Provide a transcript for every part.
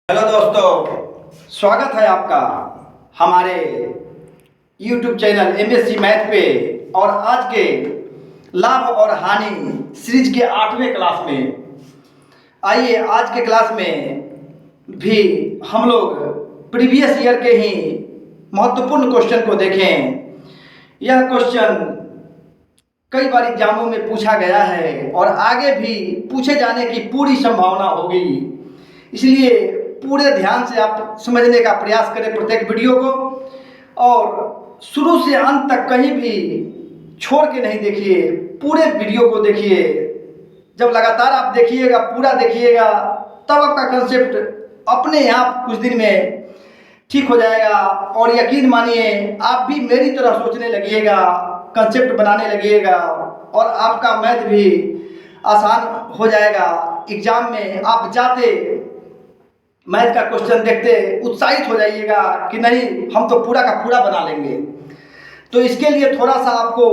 Hello दोस्तों, स्वागत है आपका हमारे YouTube चैनल MSc मैथ पे। और आज के लाभ और हानि सीरीज के 8वें क्लास में आइए आज के क्लास में भी हम लोग प्रीवियस ईयर के ही महत्वपूर्ण क्वेश्चन को देखें। यह क्वेश्चन कई बार एग्जामों में पूछा गया है और आगे भी पूछे जाने की पूरी संभावना होगी, इसलिए पूरे ध्यान से आप समझने का प्रयास करें प्रत्येक वीडियो को और शुरू से अंत तक कहीं भी छोड़ के नहीं देखिए, पूरे वीडियो को देखिए। जब लगातार आप देखिएगा, पूरा देखिएगा, तब आपका कंसेप्ट अपने आप कुछ दिन में ठीक हो जाएगा और यकीन मानिए आप भी मेरी तरह सोचने लगिएगा, कंसेप्ट बनाने लगिएगा और आपका मैथ भी आसान हो जाएगा। एग्जाम में आप जाते मैथ का क्वेश्चन देखते उत्साहित हो जाइएगा कि नहीं, हम तो पूरा का पूरा बना लेंगे। तो इसके लिए थोड़ा सा आपको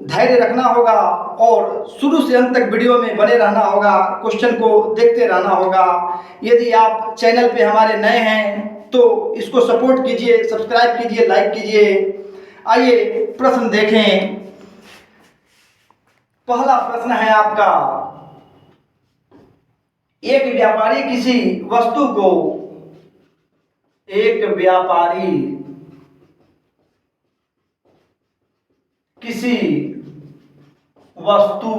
धैर्य रखना होगा और शुरू से अंत तक वीडियो में बने रहना होगा, क्वेश्चन को देखते रहना होगा। यदि आप चैनल पे हमारे नए हैं तो इसको सपोर्ट कीजिए, सब्सक्राइब कीजिए, लाइक कीजिए। आइए प्रश्न देखें। पहला प्रश्न है आपका, एक व्यापारी किसी वस्तु को किसी वस्तु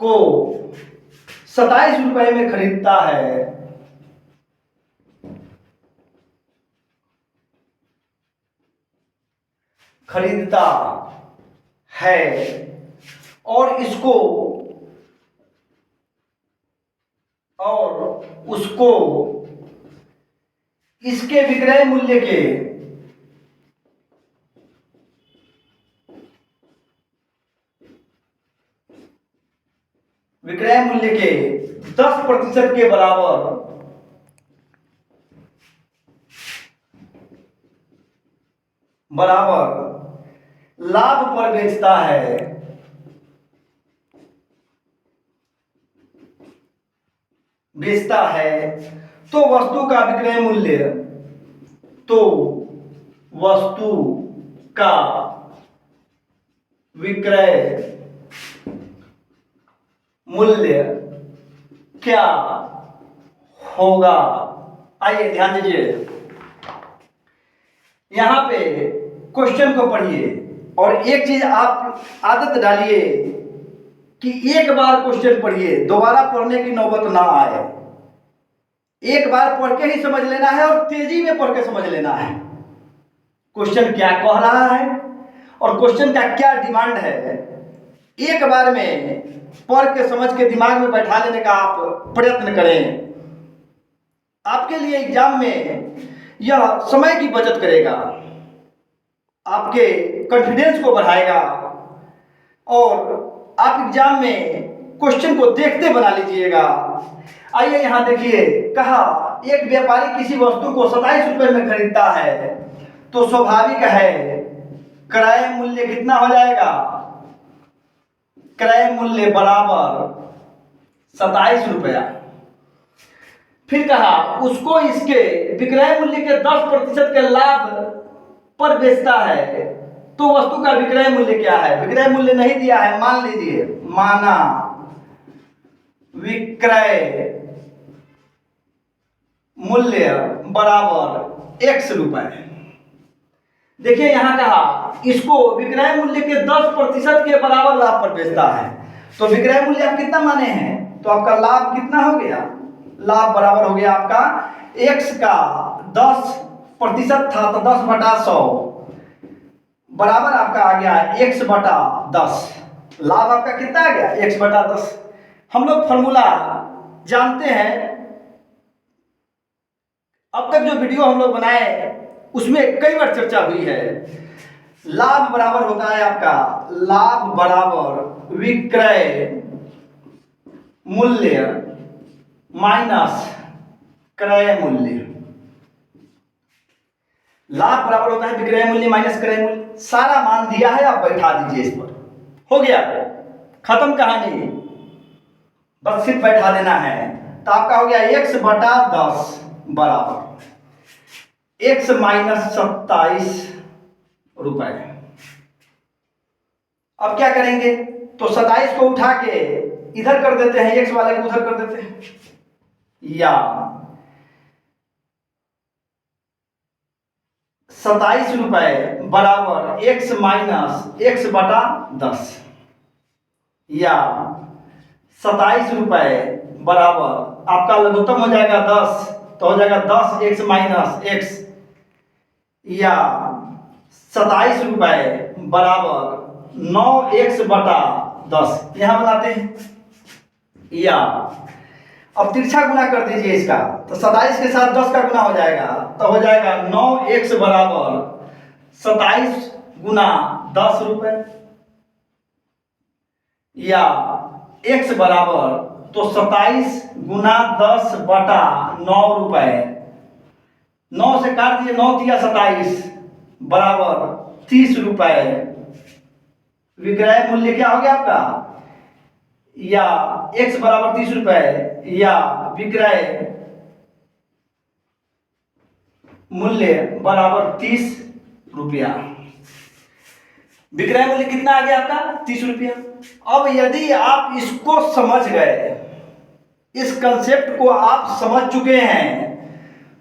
को 27 रुपए में खरीदता है। और उसको इसके विक्रय मूल्य के 10% के बराबर लाभ पर बेचता है तो वस्तु का विक्रय मूल्य क्या होगा। आइए ध्यान दीजिए, यहाँ पे क्वेश्चन को पढ़िए और एक चीज आप आदत डालिए कि एक बार क्वेश्चन पढ़िए, दोबारा पढ़ने की नौबत ना आए। एक बार पढ़ के ही समझ लेना है और तेजी में पढ़ के समझ लेना है क्वेश्चन क्या कह रहा है और क्वेश्चन का क्या डिमांड है। एक बार में पढ़ के समझ के दिमाग में बैठा लेने का आप प्रयत्न करें। आपके लिए एग्जाम में यह समय की बचत करेगा, आपके कॉन्फिडेंस को बढ़ाएगा और आप एग्जाम में क्वेश्चन को देखते बना लीजिएगा। आइए यहाँ देखिए, कहा एक व्यापारी किसी वस्तु को 27 रुपए में खरीदता है तो स्वाभाविक है क्रय मूल्य कितना हो जाएगा। क्रय मूल्य बराबर 27 रुपया। फिर कहा उसको इसके विक्रय मूल्य के 10% के लाभ पर बेचता है तो वस्तु का विक्रय मूल्य क्या है। विक्रय मूल्य नहीं दिया है, मान लीजिए, माना विक्रय मूल्य बराबर X रुपए। देखिए यहाँ कहा इसको विक्रय मूल्य के 10% के बराबर लाभ पर बेचता है तो विक्रय मूल्य आप कितना माने हैं, तो आपका लाभ कितना हो गया। लाभ बराबर हो गया आपका X का 10% था तो 10/100 बराबर आपका आ गया X/10। लाभ आपका कितना आ गया, X/10। हम लोग फॉर्मूला जानते हैं, अब तक जो वीडियो हम लोग बनाए उसमें कई बार चर्चा हुई है। लाभ बराबर होता है आपका, लाभ बराबर विक्रय मूल्य माइनस क्रय मूल्य। लाभ बराबर होता है विक्रय मूल्य माइनस क्रय मूल्य। सारा मान दिया है, आप बैठा दीजिए, इस पर हो गया, खत्म कहानी, बस सिर्फ बैठा देना है। तो आपका हो गया x/10 बराबर x माइनस 27 रुपए। अब क्या करेंगे, तो 27 को उठा के इधर कर देते हैं, x वाले को उधर कर देते हैं, या 27 रुपए बराबर x माइनस x/10, या 27 रुपए बराबर आपका लघुत्तम हो जाएगा 10, तो हो जाएगा 10x माइनस x, या 27 रुपए बराबर 9x/10, यहां बनाते हैं, या अब तिरछा गुना कर दीजिए इसका, तो 27 के साथ 10 का गुना हो जाएगा, तो हो जाएगा 9x बराबर 27 गुना 10 रुपए, या x बराबर तो 27 गुना 10/9 रुपए, 9 से काट दिए, 9 दिया 27 बराबर 30 रुपए। विक्रय मूल्य क्या हो गया आपका, या x बराबर 30 रुपए, या विक्रय मूल्य बराबर 30 रुपया। विक्रय मूल्य कितना आ गया आपका 30 रुपया। अब यदि आप इसको समझ गए, इस कंसेप्ट को आप समझ चुके हैं,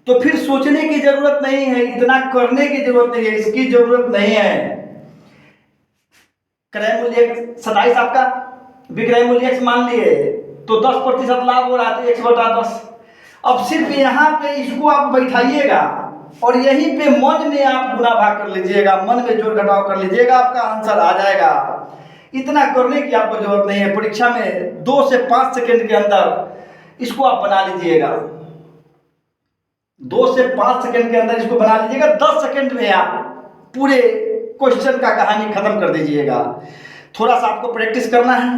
तो फिर सोचने की जरूरत नहीं है, इतना करने की जरूरत नहीं है, इसकी जरूरत नहीं है। क्रय मूल्य 27 आपका, विक्रय मूल्य x मान लिए, तो 10% लाभ हो रहा है, तो x/10। अब सिर्फ यहाँ पे इसको आप बैठाइएगा और यहीं पे मन में आप गुना भाग कर लीजिएगा, मन में जोड़ घटाव कर लीजिएगा, आपका आंसर आ जाएगा। इतना करने की आपको जरूरत नहीं है। परीक्षा में 2 से 5 सेकंड के अंदर इसको आप बना लीजिएगा, 2 से 5 सेकंड के अंदर इसको बना लीजिएगा, 10 सेकंड में आप पूरे क्वेश्चन का कहानी खत्म कर दीजिएगा। थोड़ा सा आपको प्रैक्टिस करना है,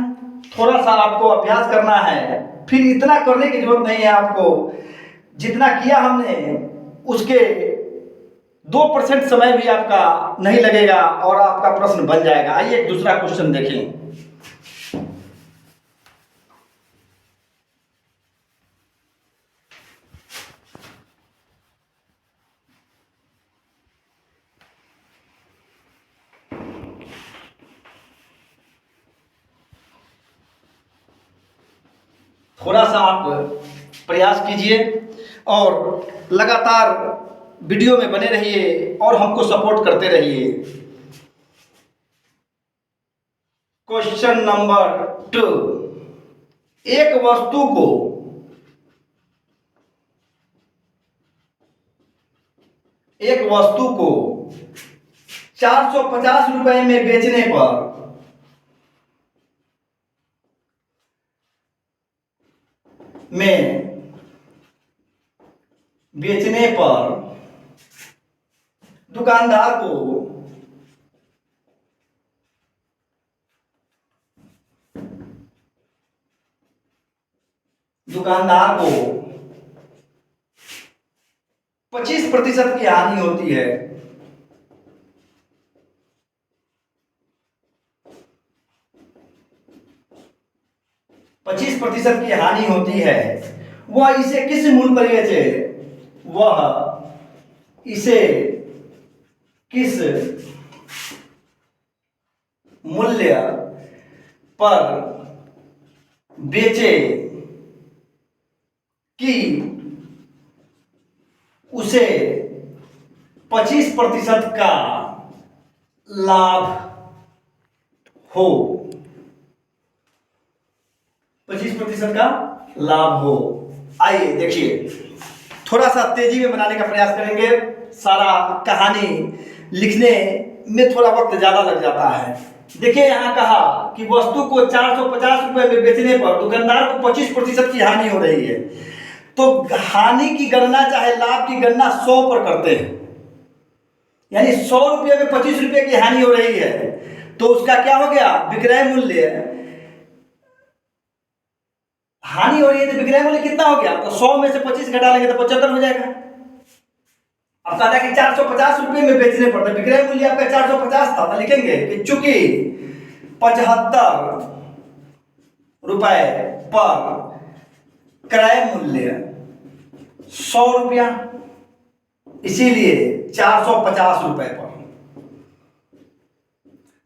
थोड़ा सा आपको अभ्यास करना है, फिर इतना करने की जरूरत नहीं है आपको। जितना किया हमने उसके 2% समय भी आपका नहीं लगेगा और आपका प्रश्न बन जाएगा। आइए एक दूसरा क्वेश्चन देखें। थोड़ा सा आप प्रयास कीजिए और लगातार वीडियो में बने रहिए और हमको सपोर्ट करते रहिए। क्वेश्चन नंबर 2, एक वस्तु को एक वस्तु को 450 रुपए में बेचने पर दुकानदार को 25% की हानि होती है। की हानि होती है, वह इसे किस मूल्य पर बेचे? वह इसे किस मूल्य पर बेचे कि उसे 25% का लाभ हो? 25% का लाभ हो। आइए देखिए, थोड़ा सा तेजी में बनाने का प्रयास करेंगे। सारा कहानी लिखने में थोड़ा वक्त ज्यादा लग जाता है। देखिए, यहाँ कहा कि वस्तु को 450 रुपए में बेचने पर दुकानदार को 25% की हानि हो रही है। तो हानि की गणना चाहे लाभ की गणना 100 पर करते हैं, यानी 100 रुपये में 25 रुपये की हानि हो रही है, तो उसका क्या हो गया? विक्रय मूल्य। हानि हो रही है तो विक्रय मूल्य कितना हो गया? तो 100 में से 25 घटा लेंगे तो 75 हो जाएगा। अब कहा कि 450 रुपये में बेचने पड़ता, विक्रय मूल्य आपका 450 था, तो लिखेंगे कि चूंकि 75 रुपए पर क्रय मूल्य 100 रुपया, इसीलिए 450 रुपए पर,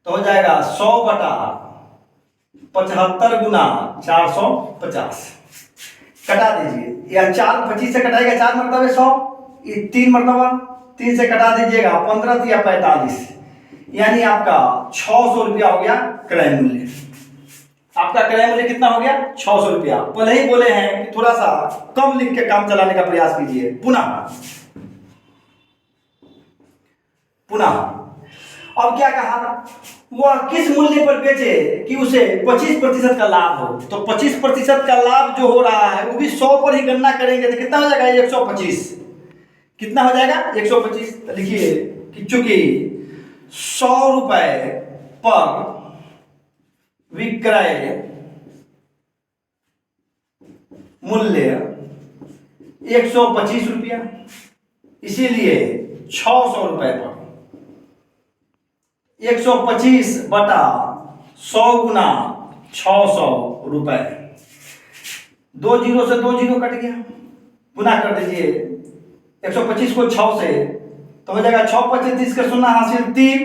तो हो जाएगा 100 बटा 75 गुना 450। कटा दीजिए, या 4 25 से कटाएगा, 4 मरतबे 100, 3 मरतबा 3 से कटा दीजिएगा 15 या 45, यानी आपका 600 रुपया हो गया क्रय मूल्य। आपका क्रय मूल्य कितना हो गया? 600 रुपया। पहले ही बोले हैं कि थोड़ा सा कम लिख के काम चलाने का प्रयास कीजिए। पुनः अब क्या कहा, वह किस मूल्य पर बेचे कि उसे 25% का लाभ हो। तो 25% का लाभ जो हो रहा है वो भी 100 पर ही गणना करेंगे, तो कितना हो जाएगा? 125। कितना हो जाएगा? 125। तो लिखिए कि चूंकि 100 रुपए पर विक्रय मूल्य 125 रुपया, इसीलिए 600 रुपए पर 125 बटा 100 गुना 600 रुपए। 2 जीरो से 2 जीरो कट गया, गुना कर दीजिए 125 को 6 से, तो हो जाएगा 6 25 30 के 0 हासिल 3,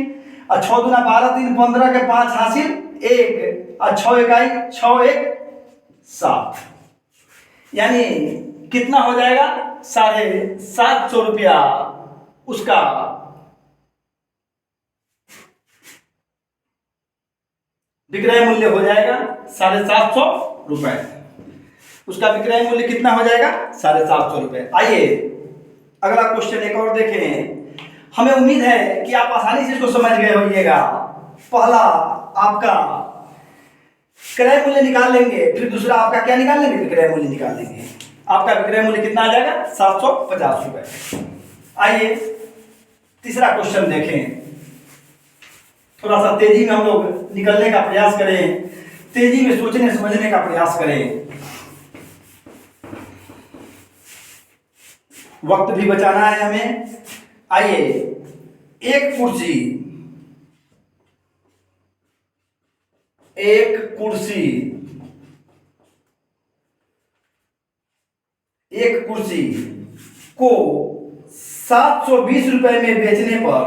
और 6 दूना 12 3 15 के 5 हासिल 1, और 6 इकाई 6 1 7, यानी कितना हो जाएगा? 750 रुपया उसका विक्रय मूल्य हो जाएगा। 750 रुपए उसका विक्रय मूल्य कितना हो जाएगा? 750 रुपए। आइए अगला क्वेश्चन एक और देखें। हमें उम्मीद है कि आप आसानी से इसको समझ गए होइएगा। पहला आपका क्रय मूल्य निकाल लेंगे, फिर दूसरा आपका क्या निकाल लेंगे? विक्रय मूल्य निकाल लेंगे। आपका विक्रय मूल्य कितना आ जाएगा? 750 रुपए। आइए तीसरा क्वेश्चन देखें। थोड़ा सा तेजी में हम लोग निकलने का प्रयास करें, तेजी में सोचने समझने का प्रयास करें, वक्त भी बचाना है हमें। आइए, एक कुर्सी को 720 रुपए में बेचने पर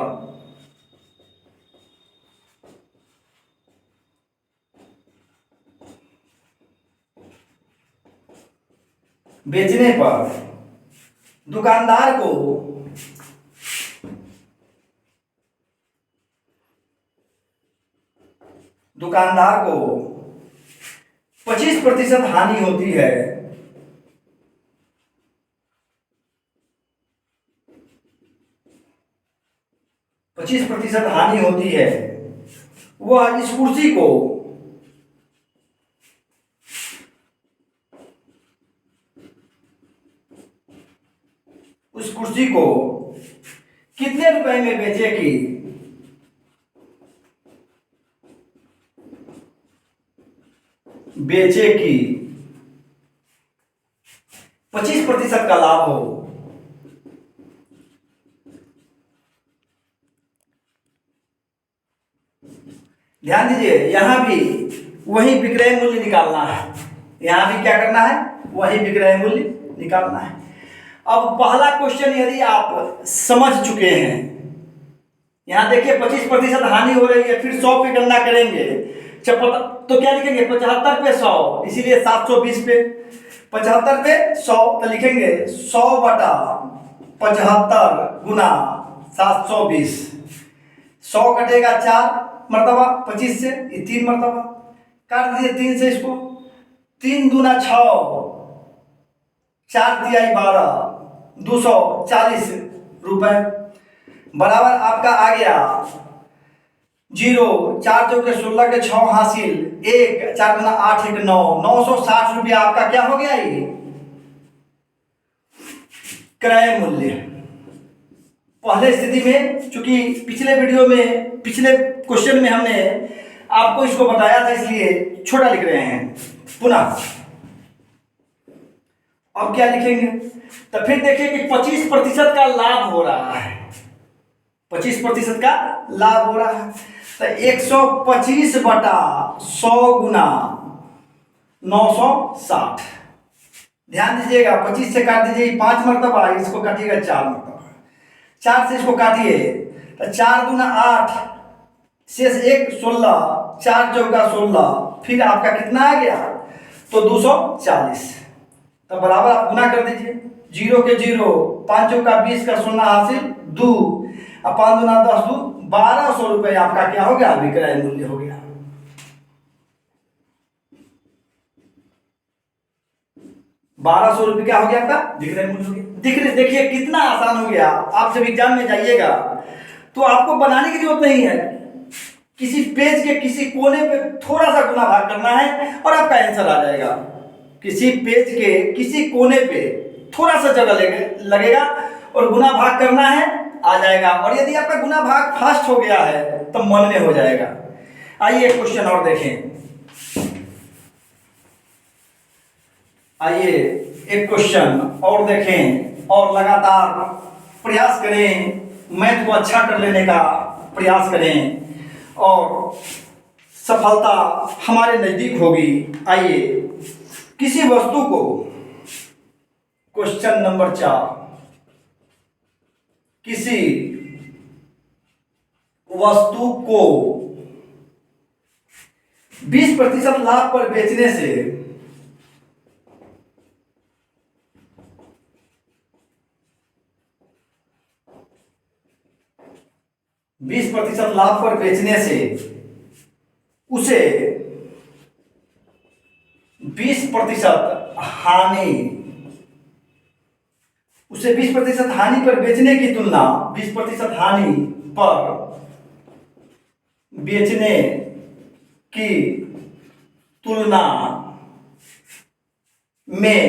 दुकानदार को 25% हानि होती है। 25% हानि होती है। वह इस कुर्सी को कितने रुपए में बेचेगी? बेचेगी 25% का लाभ हो। ध्यान दीजिए, यहां भी वही विक्रय मूल्य निकालना है। यहां भी क्या करना है? वही विक्रय मूल्य निकालना है। अब पहला क्वेश्चन यदि आप समझ चुके हैं, यहां देखिए 25% हानि हो रही है, फिर 100 पे गणना करेंगे तो क्या लिखेंगे? 75 पे 100, इसीलिए 720 पे 75 पे 100, तो लिखेंगे 100 बटा 75 गुना 720। 100 कटेगा 4 मरतबा 25 से, ये 3 मरतबा काट दीजिए 3 से इसको, 3 दूना 6, 4 दिया 12, 240 रुपए बराबर आपका आ गया 0, 4 2 के 16 के 6 हासिल 1, 4 दूना 8 1 9, 960 रुपया आपका क्या हो गया? ये क्रय मूल्य। पहले स्थिति में, चूंकि पिछले क्वेश्चन में हमने आपको इसको बताया था, इसलिए छोटा लिख रहे हैं। पुनः अब क्या लिखेंगे? तो फिर देखिए कि 25% का लाभ हो रहा है। 25% का लाभ हो रहा है, तो 125 बटा 100 गुना 960। ध्यान दीजिएगा, 25 से काट दीजिए 5 मरतबा, इसको काटिएगा 4 मरतबा, 4 से इसको काटिए तो 4 दूना 8, शेष 1 16, 4 चौका 16, फिर आपका कितना आ गया तो 240। तो बराबर आप गुना कर दीजिए, 0 के 0, 5 चौका 20 का 0 हासिल 2, अब 5 दूना 10, 2 1200 रुपये आपका क्या हो गया, विक्रय मूल्य हो गया। 1200 रुपये क्या हो गया आपका, विक्रय मूल्य हो गया। देखिए कितना आसान हो गया। आप जब एग्जाम में जाइएगा तो आपको बनाने की जरूरत नहीं है, किसी पेज के किसी कोने पे थोड़ा सा गुना भाग करना है और आपका आंसर आ जाएगा। किसी पेज के किसी कोने पे थोड़ा सा जगह लगेगा और गुना भाग करना है, आ जाएगा। और यदि आपका गुना भाग फास्ट हो गया है तो मन में हो जाएगा। आइए एक क्वेश्चन और देखें, आइए एक क्वेश्चन और देखें और लगातार प्रयास करें, मैथ को अच्छा कर लेने का प्रयास करें और सफलता हमारे नजदीक होगी। आइए किसी वस्तु को, क्वेश्चन नंबर 4, किसी वस्तु को 20% लाभ पर बेचने से 20% लाभ पर बेचने से उसे 20% हानि, उसे 20% हानि पर बेचने की तुलना 20% हानि पर बेचने की तुलना में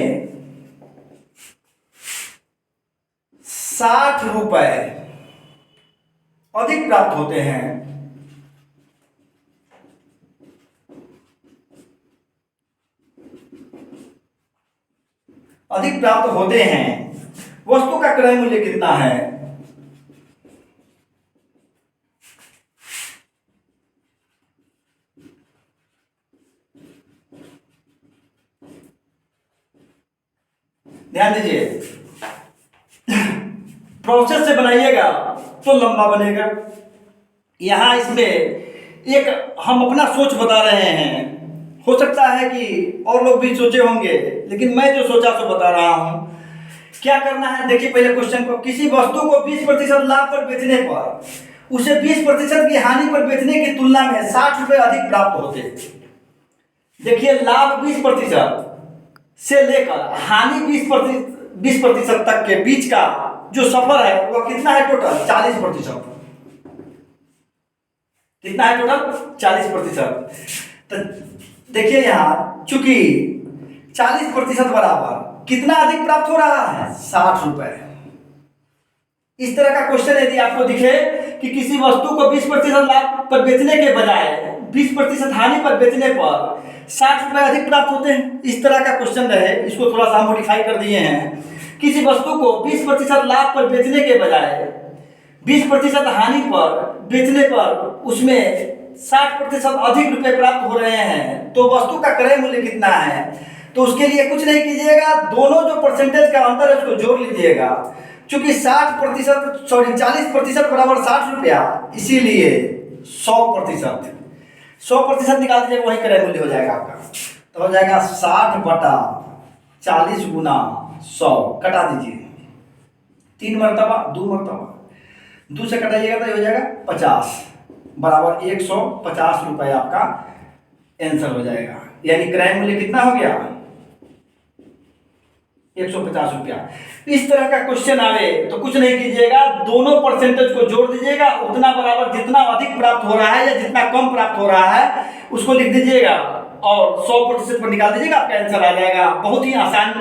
60 रुपए अधिक प्राप्त होते हैं। अधिक प्राप्त होते हैं। वस्तु का क्रय मूल्य कितना है? ध्यान दीजिए, प्रोसेस से बनाइएगा तो लंबा बनेगा। यहां इसमें एक हम अपना सोच बता रहे हैं, हो सकता है कि और लोग भी सोचे होंगे, लेकिन मैं जो सोचा सो बता रहा हूं। क्या करना है, देखिए पहले क्वेश्चन को, किसी वस्तु को 20% लाभ पर बेचने पर उसे 20% की हानि पर बेचने की तुलना में 60 रुपए अधिक प्राप्त होते। देखिए लाभ 20% से लेकर हानि 20% तक के बीच का जो सफर है वो कितना है टोटल? 40%। कितना है टोटल? 40%। तो देखिए यहां चूंकि 40% बराबर कितना अधिक प्राप्त हो रहा है? 60 रुपए। इस तरह का क्वेश्चन यदि आपको दिखे कि किसी वस्तु को 20% लाभ पर बेचने के बजाय 20% हानि पर बेचने पर 60 रुपए अधिक प्राप्त होते हैं, इस तरह का क्वेश्चन रहे, इसको थोड़ा सा मॉडिफाई कर दिए हैं। किसी वस्तु को 20% लाभ पर बेचने के बजाय 20% हानि पर बेचने पर उसमें 60% अधिक रुपए प्राप्त हो रहे हैं, तो वस्तु का क्रय मूल्य कितना है? तो उसके लिए कुछ नहीं कीजिएगा, दोनों जो परसेंटेज का अंतर है उसको जोड़ लीजिएगा। चूंकि 40% बराबर 60 रुपया, इसीलिए 100% निकाल दीजिएगा, वही क्रय मूल्य हो जाएगा आपका। तो हो जाएगा 60/40 गुना 100, कटा दीजिए 3 मरतबा, 2 मरतबा, 2 से कटाइएगा तो हो जाएगा 50 बराबर 150 रुपये आपका आंसर हो जाएगा। यानी क्रय मूल्य कितना हो गया? 150 रुपया। इस तरह का क्वेश्चन आवे तो कुछ नहीं कीजिएगा, दोनों परसेंटेज को जोड़ दीजिएगा, उतना बराबर जितना अधिक प्राप्त हो रहा है या जितना कम प्राप्त हो रहा है उसको लिख दीजिएगा और 100% पर निकाल दीजिएगा, आपका आंसर आ जाएगा। बहुत ही आसान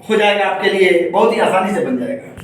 हो जाएगा आपके लिए, बहुत ही आसानी से बन जाएगा।